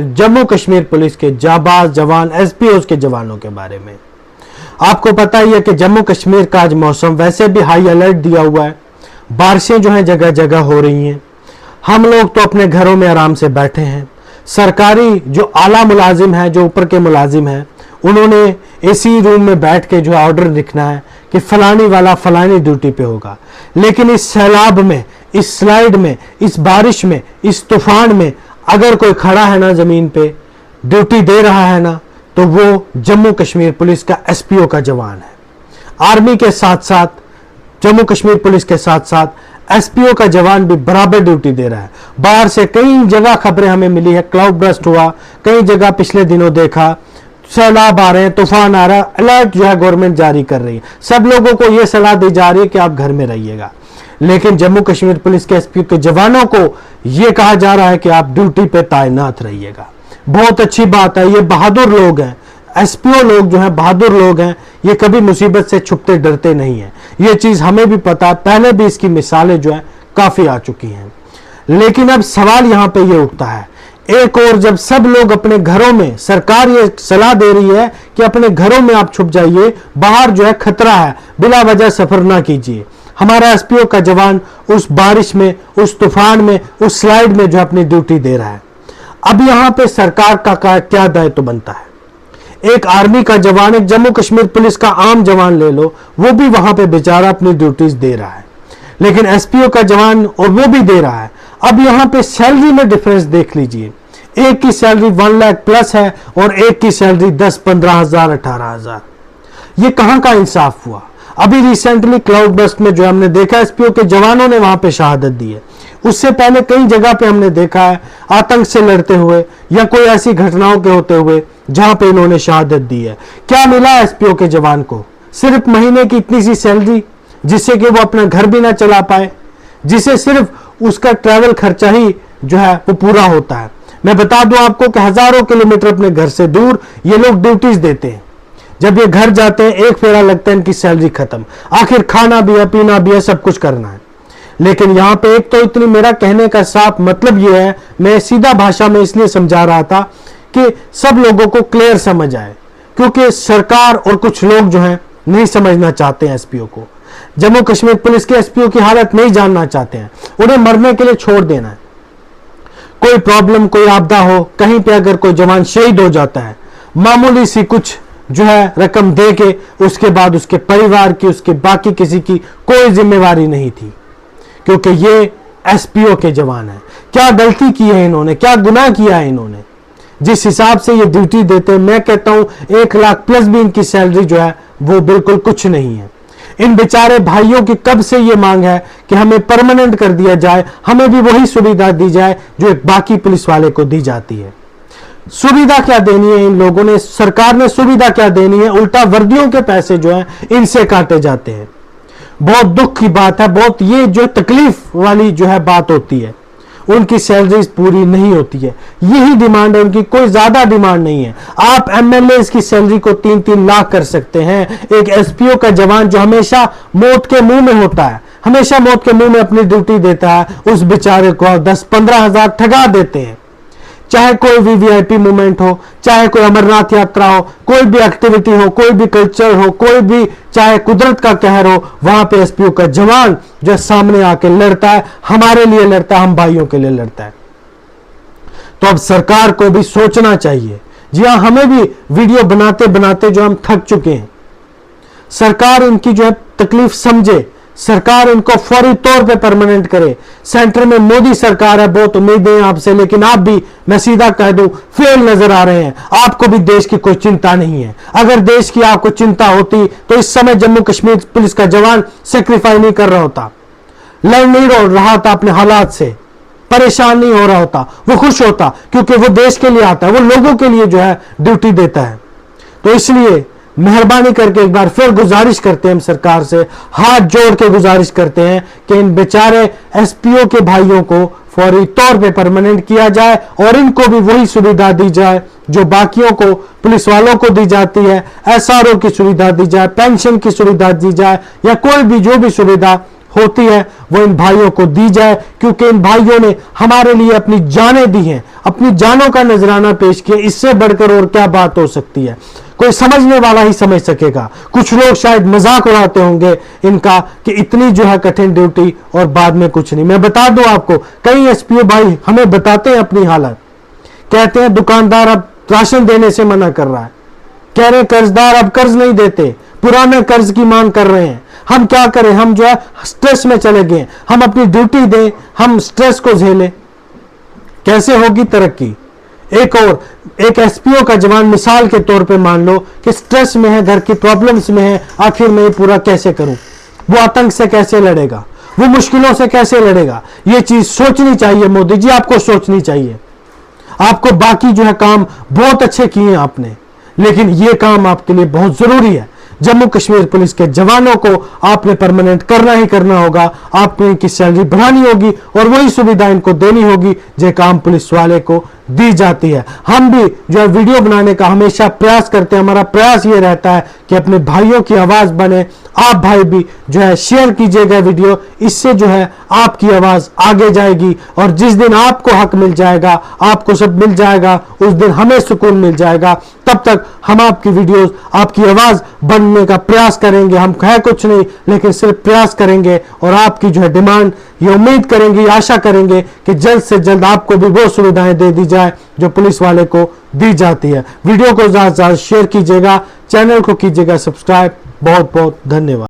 Jammu Kashmir police के जाबाज जवान SPO के जवानों के बारे में। आपको पता ही है कि जम्मू कश्मीर का आज मौसम वैसे भी हाई अलर्ट दिया हुआ है, बारिशें जो हैं जगह जगह हो रही हैं। हम लोग तो अपने घरों में आराम से बैठे हैं। सरकारी जो आला मुलाजिम है, जो ऊपर के मुलाजिम हैं, उन्होंने एसी रूम में बैठ के जो ऑर्डर लिखना है कि फलानी वाला फलानी ड्यूटी पे होगा। लेकिन इस सैलाब में, इस स्लाइड में, इस बारिश में, इस तूफान में अगर कोई खड़ा है ना जमीन पे, ड्यूटी दे रहा है ना, तो वो जम्मू कश्मीर पुलिस का एसपीओ का जवान है। आर्मी के साथ साथ, जम्मू कश्मीर पुलिस के साथ साथ एसपीओ का जवान भी बराबर ड्यूटी दे रहा है। बाहर से कई जगह खबरें हमें मिली है, क्लाउड बर्स्ट हुआ, कई जगह पिछले दिनों देखा, सैलाब आ रहे हैं, तूफान आ रहा है, अलर्ट जो है गवर्नमेंट जारी कर रही है। सब लोगों को यह सलाह दी जा रही है कि आप घर में रहिएगा, लेकिन जम्मू कश्मीर पुलिस के एसपी के जवानों को यह कहा जा रहा है कि आप ड्यूटी पे तैनात रहिएगा। बहुत अच्छी बात है, ये बहादुर लोग हैं। एसपीओ लोग जो हैं बहादुर लोग हैं, ये कभी मुसीबत से छुपते डरते नहीं हैं। ये चीज हमें भी पता है, पहले भी इसकी मिसालें जो है काफी आ चुकी हैं। लेकिन अब सवाल यहां पे ये उठता है, एक और जब सब लोग अपने घरों में, सरकार ये सलाह दे रही है कि अपने घरों में आप छुप जाइए, बाहर जो है खतरा है, बिला वजह सफर ना कीजिए। हमारा एसपीओ का जवान उस बारिश में, उस तूफान में, उस स्लाइड में जो अपनी ड्यूटी दे रहा है। अब यहां पे सरकार का क्या दायित्व बनता है? एक आर्मी का जवान, एक जम्मू कश्मीर पुलिस का आम जवान ले लो, वो भी वहां पे बेचारा अपनी ड्यूटीज दे रहा है, लेकिन एसपीओ का जवान और वो भी दे रहा है। अब यहां पे सैलरी में डिफरेंस देख लीजिए, एक की सैलरी 1 लाख प्लस है और एक की सैलरी 10-15 हजार 18 हजार। ये कहां का इंसाफ हुआ? अभी रिसेंटली क्लाउड बर्स्ट में जो हमने देखा, एसपीओ के जवानों ने वहां पे शहादत दी है। उससे पहले कई जगह पे हमने देखा है आतंक से लड़ते हुए या कोई ऐसी घटनाओं के होते हुए जहां पे इन्होंने शहादत दी है। क्या मिला एसपीओ के जवान को? सिर्फ महीने की इतनी सी सैलरी, जिससे कि वो अपना घर भी ना चला पाए, जिसे सिर्फ उसका ट्रैवल खर्चा ही जो है वो पूरा होता है। मैं बता दूं आपको कि हजारों किलोमीटर अपने घर से दूर ये लोग ड्यूटीज देते हैं। जब ये घर जाते हैं, एक फेरा लगता है, इनकी सैलरी खत्म। आखिर खाना भी है, पीना भी है, सब कुछ करना है। लेकिन यहां पे एक तो इतनी, मेरा कहने का साफ मतलब यह है, मैं सीधा भाषा में इसलिए समझा रहा था कि सब लोगों को क्लियर समझ आए, क्योंकि सरकार और कुछ लोग जो हैं नहीं समझना चाहते हैं एसपीओ को। जम्मू कश्मीर पुलिस के एसपीओ की हालत नहीं जानना चाहते हैं, उन्हें मरने के लिए छोड़ देना है। कोई प्रॉब्लम, कोई आपदा हो, कहीं पे अगर कोई जवान शहीद हो जाता है, मामूली सी कुछ जो है रकम दे के उसके बाद उसके परिवार की, उसके बाकी किसी की कोई जिम्मेवारी नहीं थी, क्योंकि ये एसपीओ के जवान हैं। क्या गलती की है इन्होंने, क्या गुनाह किया है इन्होंने? जिस हिसाब से ये ड्यूटी देते हैं, मैं कहता हूं 1 लाख प्लस भी इनकी सैलरी जो है वो बिल्कुल कुछ नहीं है। इन बेचारे भाइयों की कब से ये मांग है कि हमें परमानेंट कर दिया जाए, हमें भी वही सुविधा दी जाए जो एक बाकी पुलिस वाले को दी जाती है। सुविधा क्या देनी है इन लोगों ने? सरकार ने सुविधा क्या देनी है? उल्टा वर्दियों के पैसे जो है इनसे काटे जाते हैं। बहुत दुख की बात है, बहुत ये जो तकलीफ वाली जो है बात होती है। उनकी सैलरीज पूरी नहीं होती है, यही डिमांड है उनकी, कोई ज्यादा डिमांड नहीं है। आप एमएलए की सैलरी को 3-3 लाख कर सकते हैं। एक एसपीओ का जवान जो हमेशा मौत के मुंह में होता है, हमेशा मौत के मुंह में अपनी ड्यूटी देता है, उस बेचारे को 10-15 हजार ठगा देते हैं। चाहे कोई भी वीआईपी मूवमेंट हो, चाहे कोई अमरनाथ यात्रा हो, कोई भी एक्टिविटी हो, कोई भी कल्चर हो, कोई भी चाहे कुदरत का कहर हो, वहां पे एसपीओ का जवान जो सामने आके लड़ता है, हमारे लिए लड़ता है, हम भाइयों के लिए लड़ता है। तो अब सरकार को भी सोचना चाहिए। जी हां, हमें भी वीडियो बनाते बनाते जो हम थक चुके हैं। सरकार इनकी जो है तकलीफ समझे, सरकार इनको फौरी तौर पे परमानेंट करे। सेंटर में मोदी सरकार है, बहुत उम्मीदें हैं आपसे, लेकिन आप भी, मैं सीधा कह दूं, फेल नजर आ रहे हैं। आपको भी देश की कोई चिंता नहीं है। अगर देश की आपको चिंता होती तो इस समय जम्मू कश्मीर पुलिस का जवान सेक्रीफाई नहीं कर रहा होता, लड़ नहीं रहा था अपने हालात से, परेशान नहीं हो रहा होता, वो खुश होता, क्योंकि वो देश के लिए आता है, वो लोगों के लिए जो है ड्यूटी देता है। तो इसलिए मेहरबानी करके एक बार फिर गुजारिश करते हैं हम सरकार से, हाथ जोड़ के गुजारिश करते हैं कि इन बेचारे एसपीओ के भाइयों को फौरी तौर पे परमानेंट किया जाए और इनको भी वही सुविधा दी जाए जो बाकियों को, पुलिस वालों को दी जाती है। एसआरओ की सुविधा दी जाए, पेंशन की सुविधा दी जाए, या कोई भी जो भी सुविधा होती है वो इन भाइयों को दी जाए, क्योंकि इन भाइयों ने हमारे लिए अपनी जानें दी हैं, अपनी जानों का नजराना पेश किया। इससे बढ़कर और क्या बात हो सकती है? कोई समझने वाला ही समझ सकेगा। कुछ लोग शायद मजाक उड़ाते होंगे इनका कि इतनी जो है कठिन ड्यूटी और बाद में कुछ नहीं। मैं बता दूं आपको, कई एसपीओ भाई हमें बताते हैं अपनी हालत, कहते हैं दुकानदार अब राशन देने से मना कर रहा है, कह रहे कर्जदार अब कर्ज नहीं देते, पुराने कर्ज की मांग कर रहे हैं। हम क्या करें? हम जो है स्ट्रेस में चले गए। हम अपनी ड्यूटी दें, हम स्ट्रेस को झेलें, कैसे होगी तरक्की? एक एसपीओ का जवान मिसाल के तौर पे मान लो कि स्ट्रेस में है, घर की प्रॉब्लम्स में है, आखिर मैं ये पूरा कैसे करूं? वो आतंक से कैसे लड़ेगा? वो मुश्किलों से कैसे लड़ेगा? ये चीज सोचनी चाहिए मोदी जी, आपको सोचनी चाहिए। आपको बाकी जो है काम बहुत अच्छे किए आपने, लेकिन ये काम आपके लिए बहुत जरूरी है। जम्मू कश्मीर पुलिस के जवानों को आपने परमानेंट करना ही करना होगा। आपको इनकी सैलरी बढ़ानी होगी और वही सुविधा इनको देनी होगी जो काम पुलिस वाले को दी जाती है। हम भी जो है वीडियो बनाने का हमेशा प्रयास करते हैं। हमारा प्रयास ये रहता है कि अपने भाइयों की आवाज बने। आप भाई भी जो है शेयर कीजिएगा वीडियो, इससे जो है आपकी आवाज आगे जाएगी और जिस दिन आपको हक मिल जाएगा, आपको सब मिल जाएगा, उस दिन हमें सुकून मिल जाएगा। तब तक हम आपकी वीडियोस, आपकी आवाज बनने का प्रयास करेंगे। हम है कुछ नहीं, लेकिन सिर्फ प्रयास करेंगे और आपकी जो है डिमांड, ये उम्मीद करेंगे, आशा करेंगे कि जल्द से जल्द आपको भी वो सुविधाएं दे दी जाए जो पुलिस वाले को दी जाती है। वीडियो को ज्यादा से ज्यादा शेयर कीजिएगा, चैनल को कीजिएगा सब्सक्राइब। बहुत बहुत धन्यवाद।